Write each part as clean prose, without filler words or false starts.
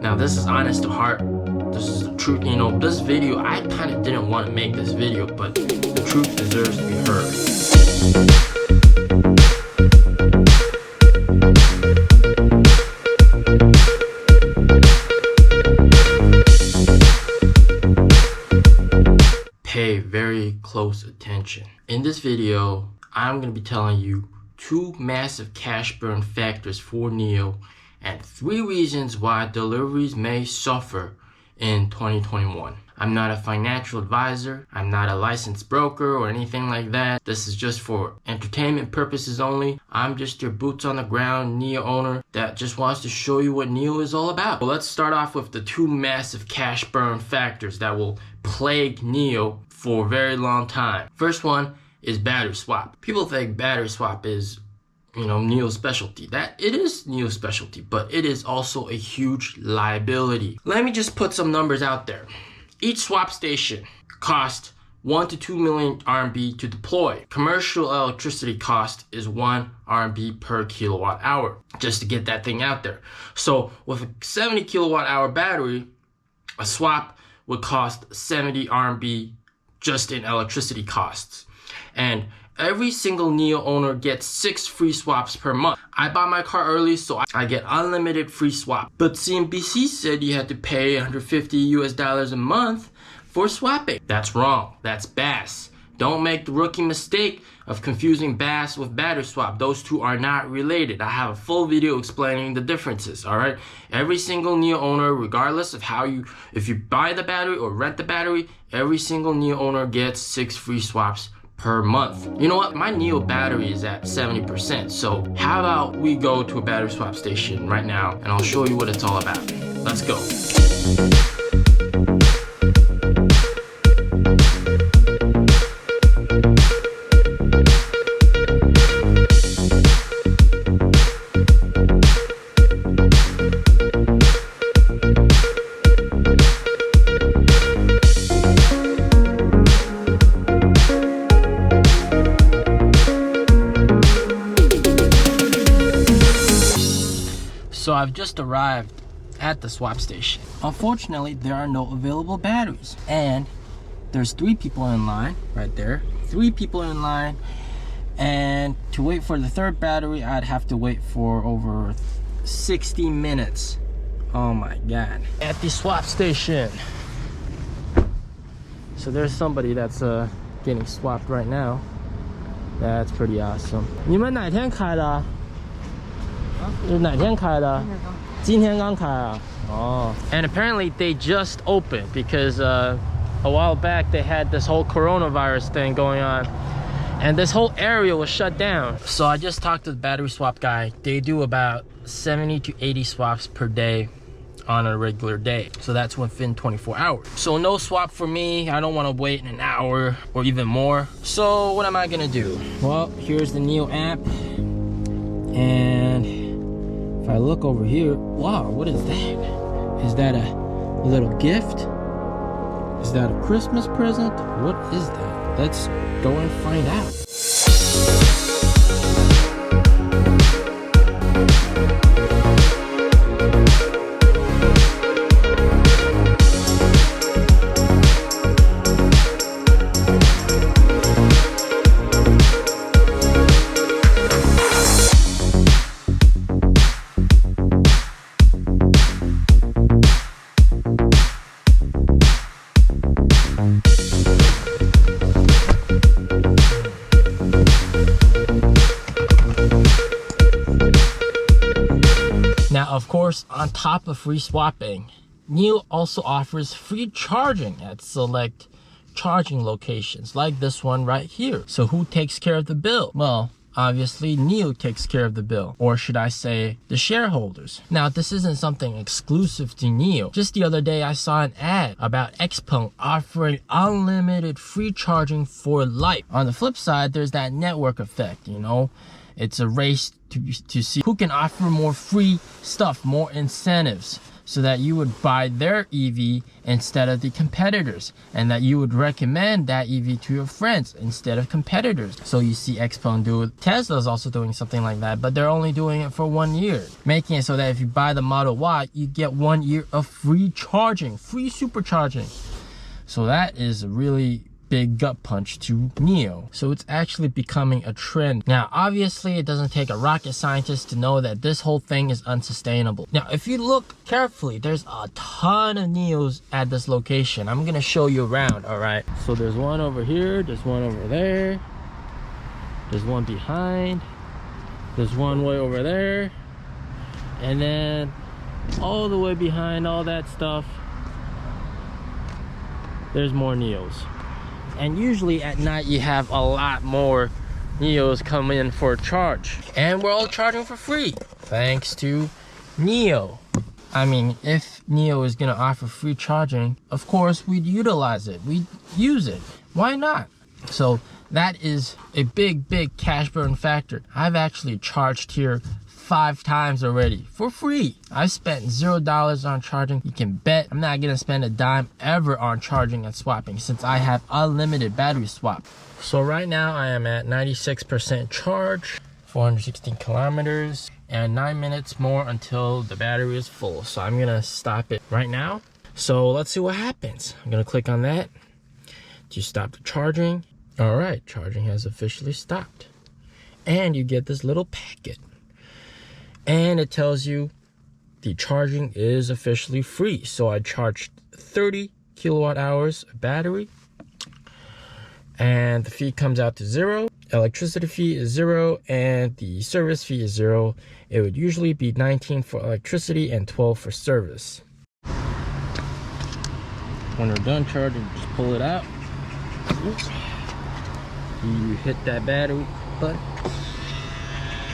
Now this is honest to heart. This is the truth. You know, this video, I kind of didn't want to make this video, but the truth deserves to be heard. Pay very close attention. In this video, I'm going to be telling you 2 massive cash burn factors for NIO and 3 reasons why deliveries may suffer in 2021. I'm not a financial advisor. I'm not a licensed broker or anything like that. This is just for entertainment purposes only. I'm just your boots on the ground NIO owner that just wants to show you what NIO is all about. Well, let's start off with the 2 massive cash burn factors that will plague NIO for a very long time. First one is battery swap. People think battery swap is, you know, NIO's specialty. That it is NIO's specialty, but it is also a huge liability. Let me just put some numbers out there. Each swap station costs 1 to 2 million RMB to deploy. Commercial electricity cost is 1 RMB per kilowatt hour, just to get that thing out there. So with a 70 kilowatt hour battery, a swap would cost 70 RMB just in electricity costs. And every single NIO owner gets 6 free swaps per month. I bought my car early, so I get unlimited free swap. But CNBC said you had to pay $150 a month for swapping. That's wrong. That's BAS. Don't make the rookie mistake of confusing BAS with battery swap. Those two are not related. I have a full video explaining the differences, all right? Every single NIO owner, regardless of if you buy the battery or rent the battery, every single NIO owner gets 6 free swaps per month. You know what? My NIO battery is at 70%. So how about we go to a battery swap station right now and I'll show you what it's all about. Let's go. So I've just arrived at the swap station. Unfortunately, there are no available batteries. And there's 3 people in line right there. 3 people in line. And to wait for the 3rd battery, I'd have to wait for over 60 minutes. Oh my God. At the swap station. So there's somebody that's getting swapped right now. That's pretty awesome. 你们哪天开的？ 是哪天开的？今天刚开啊。哦。And apparently they just opened because a while back they had this whole coronavirus thing going on, and this whole area was shut down. So I just talked to the battery swap guy. They do about 70 to 80 swaps per day on a regular day. So that's within 24 hours. So no swap for me. I don't want to wait an hour or even more. So what am I gonna do? Well, here's the NIO app, and if I look over here, wow, what is that? Is that a little gift? Is that a Christmas present? What is that? Let's go and find out. Now, of course, on top of free swapping, NIO also offers free charging at select charging locations like this one right here. So who takes care of the bill? Well, obviously NIO takes care of the bill, or should I say the shareholders. Now, this isn't something exclusive to NIO. Just the other day I saw an ad about XPeng offering unlimited free charging for life. On the flip side, there's that network effect, you know. It's a race to see who can offer more free stuff, more incentives. so that you would buy their EV instead of the competitors, and that you would recommend that EV to your friends instead of competitors. So you see Xpeng do it. Tesla's also doing something like that, but they're only doing it for 1 year, making it so that if you buy the Model Y, you get 1 year of free charging, free supercharging. So that is a really big gut punch to NIO. So it's actually becoming a trend. Now, obviously, it doesn't take a rocket scientist to know that this whole thing is unsustainable. Now, if you look carefully, there's a ton of NIOs at this location. I'm gonna show you around, all right? So there's one over here, there's one over there, there's one behind, there's one way over there, and then all the way behind all that stuff, there's more NIOs. And usually at night you have a lot more NIOs come in for a charge, and we're all charging for free thanks to NIO. I mean, if NIO is gonna offer free charging, of course we'd utilize it, we'd use it. Why not? So that is a big cash burn factor. I've actually charged here 5 times already for free. I've spent $0 on charging. You can bet I'm not gonna spend a dime ever on charging and swapping, since I have unlimited battery swap. So right now I am at 96% charge, 416 kilometers, and 9 minutes more until the battery is full. So I'm gonna stop it right now. So let's see what happens. I'm gonna click on that to stop the charging. All right, charging has officially stopped. And you get this little packet. And it tells you the charging is officially free. So I charged 30 kilowatt hours of battery, and the fee comes out to 0. Electricity fee is 0, and the service fee is 0. It would usually be 19 for electricity and 12 for service. When we're done charging, just pull it out. You hit that battery button,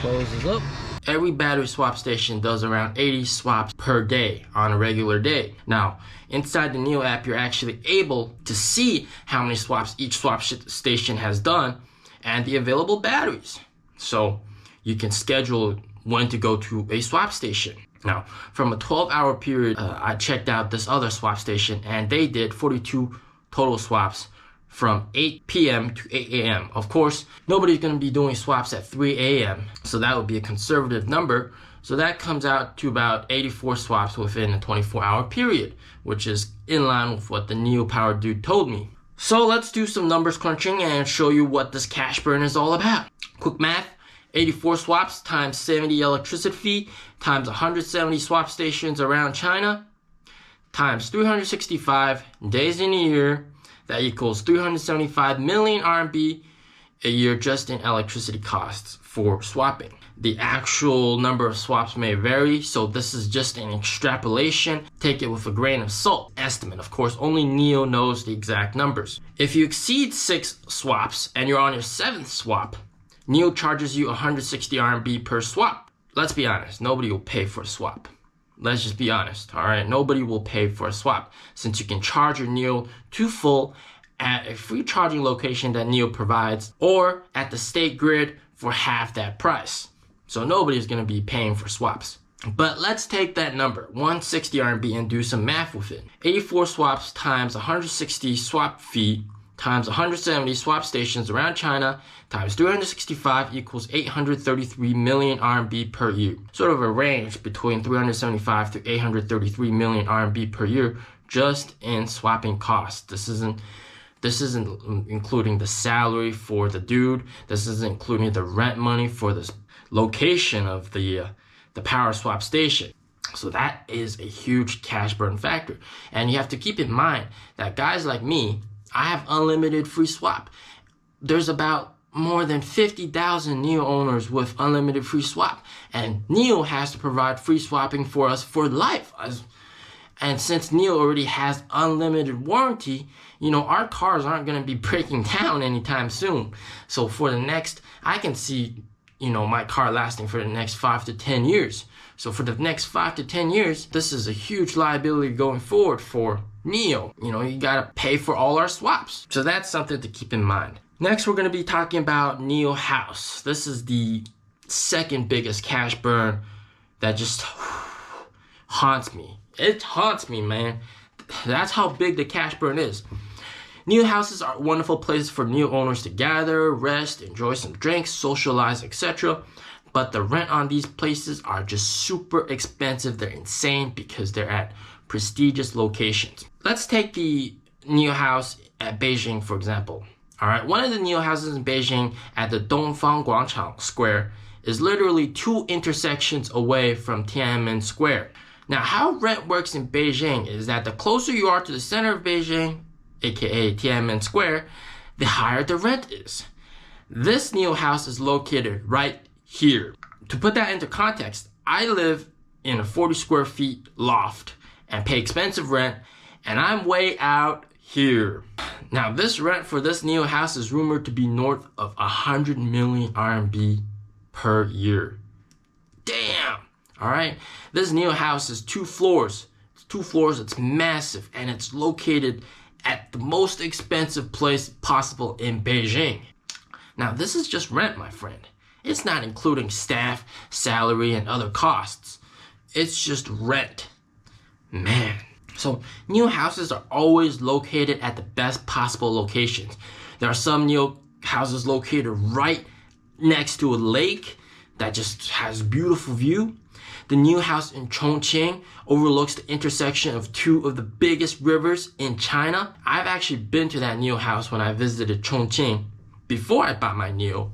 closes up. Every battery swap station does around 80 swaps per day on a regular day. Now, inside the NIO app, you're actually able to see how many swaps each swap station has done and the available batteries. So you can schedule when to go to a swap station. Now, from a 12-hour period, I checked out this other swap station, and they did 42 total swaps from 8 p.m. to 8 a.m. Of course, nobody's going to be doing swaps at 3 a.m. So that would be a conservative number. So that comes out to about 84 swaps within a 24-hour period, which is in line with what the NIO Power dude told me. So let's do some numbers crunching and show you what this cash burn is all about. Quick math, 84 swaps times 70 electricity fee times 170 swap stations around China times 365 days in a year. That equals 375 million RMB a year just in electricity costs for swapping. The actual number of swaps may vary, so this is just an extrapolation. Take it with a grain of salt. Estimate, of course, only NIO knows the exact numbers. If you exceed 6 swaps and you're on your 7th swap, NIO charges you 160 RMB per swap. Let's be honest, nobody will pay for a swap. Let's just be honest, all right? Nobody will pay for a swap, since you can charge your NIO to full at a free charging location that NIO provides, or at the state grid for half that price. So nobody's gonna be paying for swaps. But let's take that number, 160 RMB, and do some math with it. 84 swaps times 160 swap fee times 170 swap stations around China times 365 equals 833 million RMB per year. Sort of a range between 375 to 833 million RMB per year just in swapping costs. This isn't including the salary for the dude. This isn't including the rent money for this location of the power swap station. So that is a huge cash burn factor. And you have to keep in mind that guys like me, I have unlimited free swap. There's about more than 50,000 NIO owners with unlimited free swap. And NIO has to provide free swapping for us for life. And since NIO already has unlimited warranty, you know, our cars aren't going to be breaking down anytime soon. So for the next, I can see, you know, my car lasting for the next 5 to 10 years. So for the next 5 to 10 years, this is a huge liability going forward for NIO. You know, you gotta pay for all our swaps. So that's something to keep in mind. Next, we're gonna be talking about NIO House. This is the second biggest cash burn that just haunts me. It haunts me, man. That's how big the cash burn is. NIO houses are wonderful places for NIO owners to gather, rest, enjoy some drinks, socialize, etc. But the rent on these places are just super expensive. They're insane because they're at prestigious locations. Let's take the NIO house at Beijing, for example. All right, one of the NIO houses in Beijing at the Dongfang Guangchang Square is literally 2 intersections away from Tiananmen Square. Now, how rent works in Beijing is that the closer you are to the center of Beijing, aka Tiananmen Square, the higher the rent is. This NIO house is located right here. To put that into context, I live in a 40 square feet loft and pay expensive rent, and I'm way out here. Now, this rent for this NIO house is rumored to be north of 100 million RMB per year. Damn! All right, this NIO house is 2 floors. It's 2 floors, it's massive, and it's located at the most expensive place possible in Beijing. Now, this is just rent, my friend. It's not including staff, salary, and other costs. It's just rent. Man. So, NIO houses are always located at the best possible locations. There are some NIO houses located right next to a lake that just has beautiful view. The NIO house in Chongqing overlooks the intersection of 2 of the biggest rivers in China. I've actually been to that NIO house when I visited Chongqing before I bought my NIO.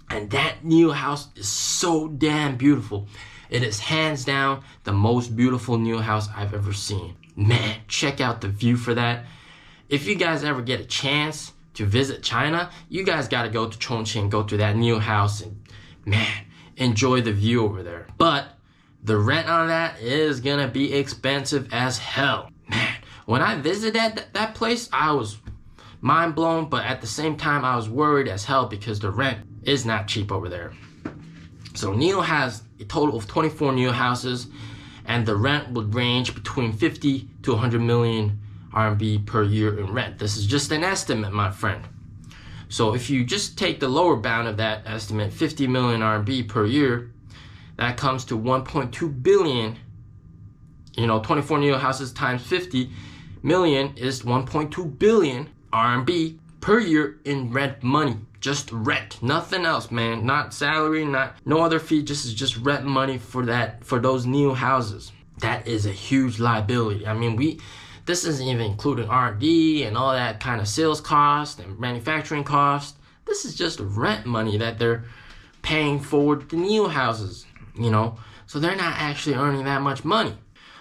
And that NIO house is so damn beautiful. It is hands down the most beautiful NIO house I've ever seen. Man, check out the view for that. If you guys ever get a chance to visit China, you guys gotta go to Chongqing, go to that NIO house, and man, enjoy the view over there. But the rent on that is gonna be expensive as hell. Man, when I visited that place, I was mind blown, but at the same time, I was worried as hell because the rent is not cheap over there. So NIO has a total of 24 NIO houses, and the rent would range between 50 to 100 million RMB per year in rent. This is just an estimate, my friend. So if you just take the lower bound of that estimate, 50 million RMB per year, that comes to 1.2 billion. 24 NIO houses times 50 million is 1.2 billion RMB per year in rent money. Just rent, nothing else, man. Not salary, no other fee. Just rent money for those NIO houses. That is a huge liability. I mean, this isn't even including R&D and all that kind of sales cost and manufacturing cost. This is just rent money that they're paying for the NIO houses. So they're not actually earning that much money.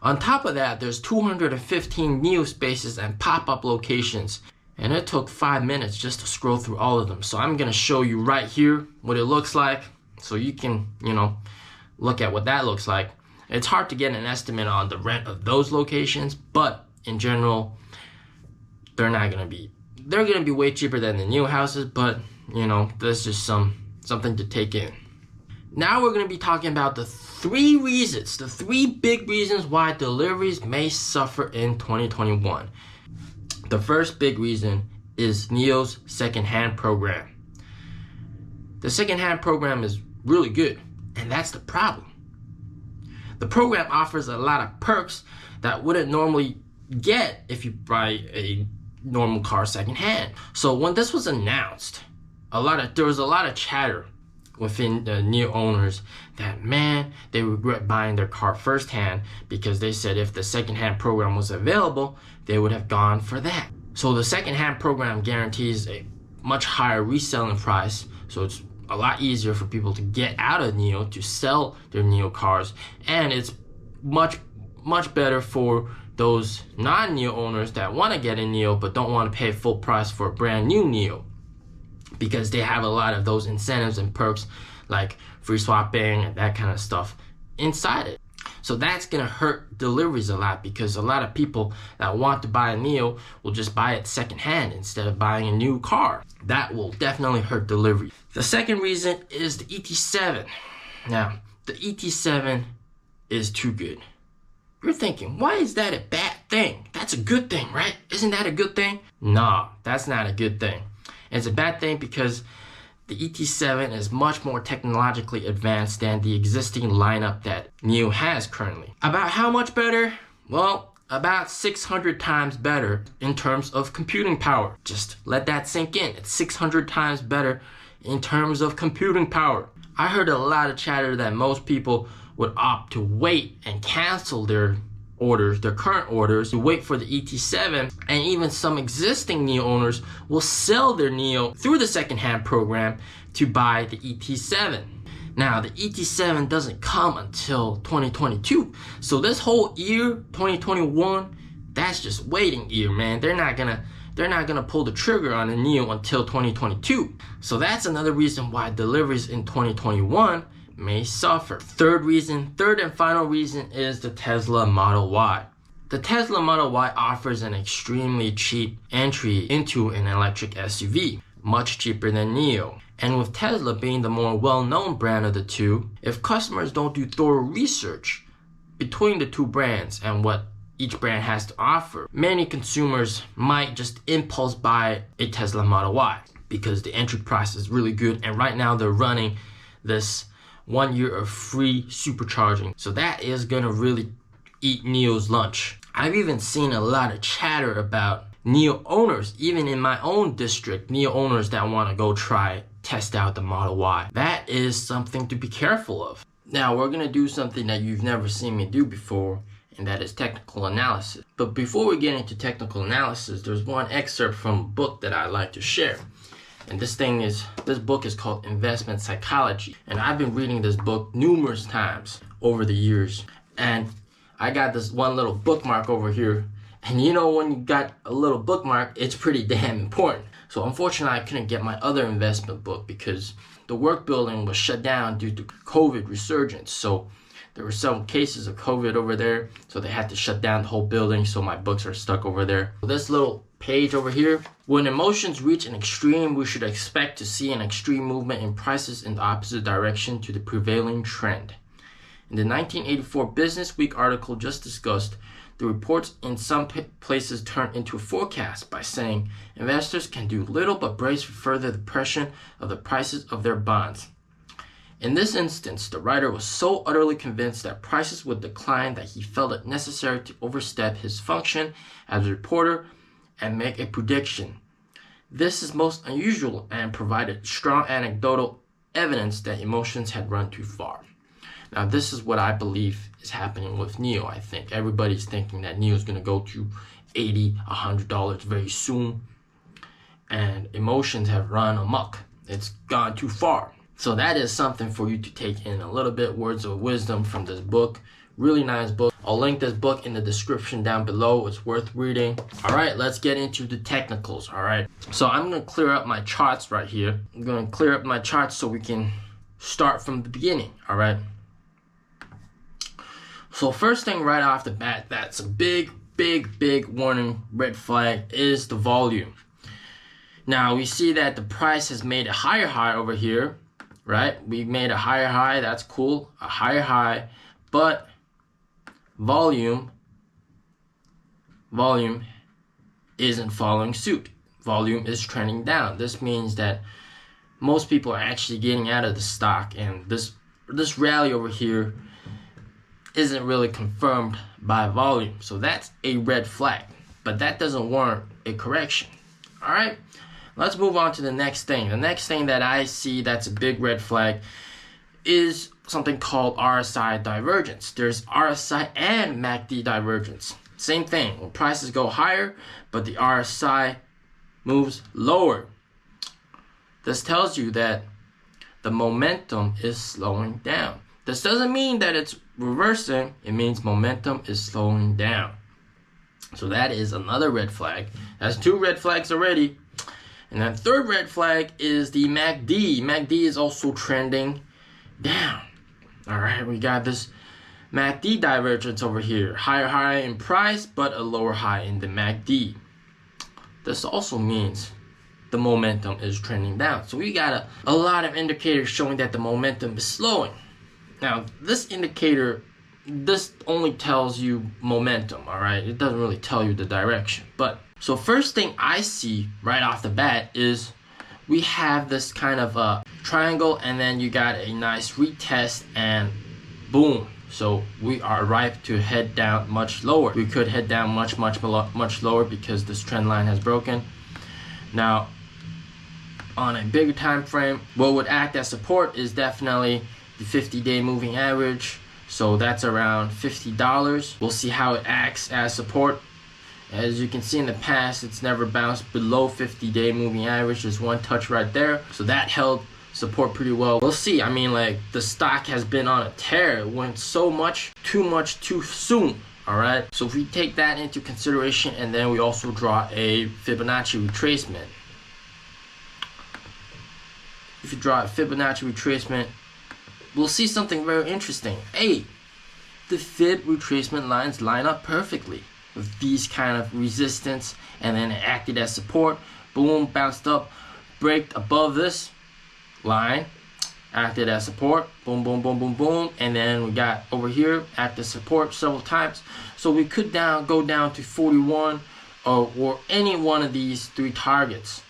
On top of that, there's 215 NIO spaces and pop-up locations, and it took 5 minutes just to scroll through all of them. So I'm gonna show you right here what it looks like, so you can, look at what that looks like. It's hard to get an estimate on the rent of those locations, but in general, they're gonna be way cheaper than the NIO houses, but that's just something to take in. Now we're going to be talking about the 3 big reasons why deliveries may suffer in 2021. The first big reason is NIO's second-hand program. The second-hand program is really good, and that's the problem. The program offers a lot of perks that wouldn't normally get if you buy a normal car second-hand. So when this was announced, there was a lot of chatter within the NIO owners that, man, they regret buying their car firsthand because they said if the second-hand program was available, they would have gone for that. So the second-hand program guarantees a much higher reselling price, so it's a lot easier for people to get out of NIO to sell their NIO cars, and it's much better for those non-NIO owners that want to get a NIO but don't want to pay full price for a brand new NIO, because they have a lot of those incentives and perks like free swapping and that kind of stuff inside it. So that's gonna hurt deliveries a lot, because a lot of people that want to buy a NIO will just buy it secondhand instead of buying a new car. That will definitely hurt delivery. The second reason is the ET7. Now, the ET7 is too good. You're thinking, why is that a bad thing? That's a good thing, right? Isn't that a good thing? No, that's not a good thing. It's a bad thing because the ET7 is much more technologically advanced than the existing lineup that NIO has currently. About how much better? Well, about 600 times better in terms of computing power. Just let that sink in. It's 600 times better in terms of computing power. I heard a lot of chatter that most people would opt to wait and cancel their orders, their current orders, to wait for the ET7, and even some existing NIO owners will sell their NIO through the secondhand program to buy the ET7. Now, the ET7 doesn't come until 2022, so this whole year, 2021, that's just waiting year, man. They're not gonna pull the trigger on the NIO until 2022. So that's another reason why deliveries in 2021 may suffer. Third and final reason is the Tesla Model Y. The Tesla Model Y offers an extremely cheap entry into an electric SUV, much cheaper than NIO. And with Tesla being the more well-known brand of the two, if customers don't do thorough research between the two brands and what each brand has to offer, many consumers might just impulse buy a Tesla Model Y because the entry price is really good, and right now they're running this 1 year of free supercharging. So that is gonna really eat NIO's lunch. I've even seen a lot of chatter about NIO owners, even in my own district, NIO owners that wanna go test out the Model Y. That is something to be careful of. Now we're gonna do something that you've never seen me do before, and that is technical analysis. But before we get into technical analysis, there's one excerpt from a book that I'd like to share. And this book is called Investment Psychology. And I've been reading this book numerous times over the years. And I got this one little bookmark over here. And you know, when you got a little bookmark, it's pretty damn important. So unfortunately, I couldn't get my other investment book because the work building was shut down due to COVID resurgence. So there were some cases of COVID over there. So they had to shut down the whole building. So my books are stuck over there. This little page over here. When emotions reach an extreme, we should expect to see an extreme movement in prices in the opposite direction to the prevailing trend. In the 1984 Business Week article just discussed, the reports in some places turned into a forecast by saying investors can do little but brace for further depression of the prices of their bonds. In this instance, the writer was so utterly convinced that prices would decline that he felt it necessary to overstep his function as a reporter and make a prediction. This is most unusual and provided strong anecdotal evidence that emotions had run too far. Now, this is what I believe is happening with NIO. I think everybody's thinking that NIO is going to go to $80, $100 very soon, and emotions have run amok. It's gone too far. So that is something for you to take in a little bit. Words of wisdom from this book. Really nice book. I'll link this book in the description down below. It's worth reading. All right, let's get into the technicals. All right, so I'm going to clear up my charts right here. I'm going to clear up my charts so we can start from the beginning. All right. So first thing right off the bat, that's a big warning red flag is the volume. Now we see that the price has made a higher high over here, right? We made a higher high. That's cool. A higher high, but volume isn't following suit. Volume is trending down. This means that most people are actually getting out of the stock, and this rally over here isn't really confirmed by volume. So that's a red flag, but that doesn't warrant a correction. All right, let's move on to the next thing. The next thing that I see that's a big red flag is something called RSI divergence. There's RSI and MACD divergence. Same thing. When prices go higher, but the RSI moves lower. This tells you that the momentum is slowing down. This doesn't mean that it's reversing. It means momentum is slowing down. So that is another red flag. That's two red flags already. And then third red flag is the MACD. MACD is also trending down. All right, we got this MACD divergence over here. Higher high in price, but a lower high in the MACD. This also means the momentum is trending down. So we got a lot of indicators showing that the momentum is slowing. Now, this indicator, this only tells you momentum, all right? It doesn't really tell you the direction. But so first thing I see right off the bat is we have this kind of a triangle, and then you got a nice retest, and boom. So we are ripe to head down much lower. We could head down much lower because this trend line has broken. Now, on a bigger time frame, what would act as support is definitely the 50-day moving average. So that's around $50. We'll see how it acts as support. As you can see in the past, it's never bounced below 50-day moving average. There's one touch right there. So that held support pretty well. We'll see. I mean, like, the stock has been on a tear. It went so much too soon. All right. So if we take that into consideration, and then we also draw a Fibonacci retracement. If you draw a Fibonacci retracement, we'll see something very interesting. Hey, the Fib retracement lines line up perfectly with these kind of resistance, and then it acted as support. Boom, bounced up, braked above this line, acted as support. Boom, boom, boom, boom, boom, and then we got over here acted as support several times. So we could go down to 41 or any one of these three targets,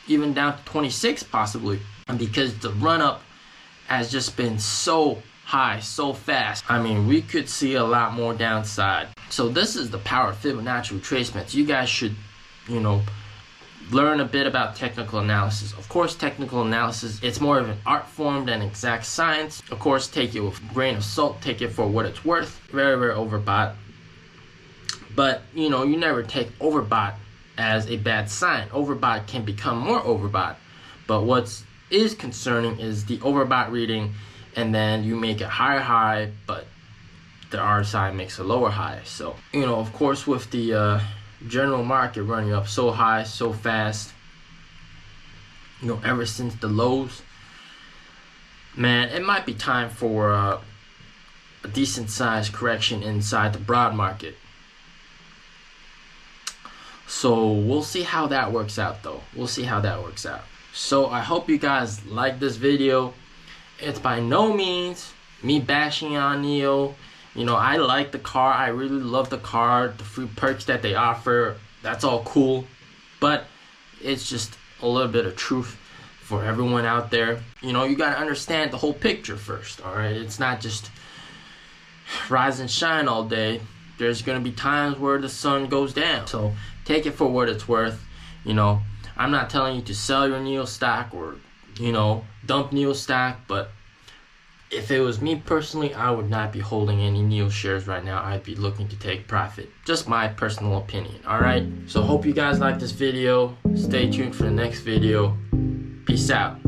even down to 26 possibly, and because the run up has just been so high so fast. I mean, we could see a lot more downside. So this is the power of Fibonacci retracements. You guys should, you know, learn a bit about technical analysis. Of course, technical analysis, it's more of an art form than exact science. Of course, take it with a grain of salt, take it for what it's worth. Very, very overbought. But, you know, you never take overbought as a bad sign. Overbought can become more overbought. But what is concerning is the overbought reading, and then you make a higher high, but the RSI makes a lower high. So, you know, of course, with the general market running up so high, so fast, you know, ever since the lows, man, it might be time for a decent sized correction inside the broad market. So we'll see how that works out, though. We'll see how that works out. So I hope you guys like this video. It's by no means me bashing on NIO. You know, I like the car. I really love the car. The free perks that they offer, that's all cool. But it's just a little bit of truth for everyone out there. You know, you got to understand the whole picture first, all right? It's not just rise and shine all day. There's going to be times where the sun goes down. So take it for what it's worth. You know, I'm not telling you to sell your NIO stock or, you know, dump NIO stock, but if it was me personally, I would not be holding any NIO shares right now. I'd be looking to take profit. Just my personal opinion, all right? So hope you guys like this video. Stay tuned for the next video. Peace out.